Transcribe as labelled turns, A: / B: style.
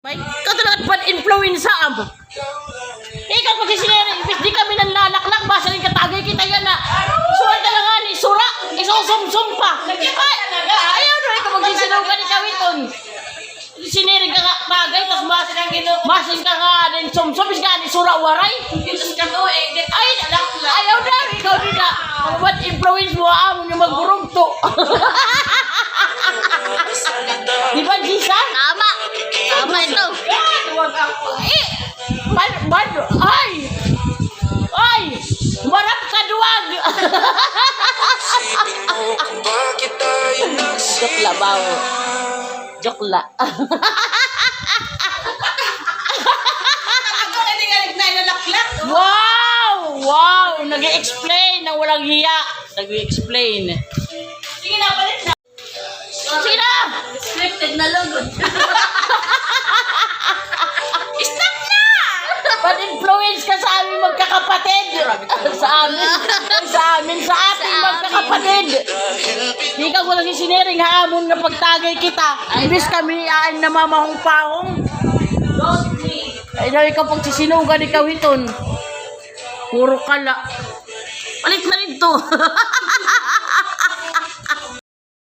A: May katulad pa influenza am. Ikaw pag sinere, di kami nanlalaklak, basta rin katagay kita yan na. Suway ka na nga ni sura, isusum-sum pa. Ayaw no, ikaw magsisinaw ka ni kawiton. Sinere ka tagay, tas masin ka nga din sum-sum, is ka ni sura waray. Ay, ayaw na, ikaw din na. What influence mo amon yung magburugto. Di ba, Gisa?
B: Tama. Tama ito.
A: Ay! Marap ka duwag! Jokla ba? Jokla. Wow! Wow! Nag-i-explain ng walang hiya. Nag-i-explain.
B: Sige na, palit na.
A: Sige na!
B: Scripted na lugod. Stop na!
A: Pag-influence ka sa aming magkakapatid. Sa amin, sa ating magkakapatid. Di ka ko lang sinering haamon na pagtagay kita. Imbis kami ay namamahong-pahong. Ay na ikaw pag sisinugan ikaw iton. Puro kala. Palit na rin to.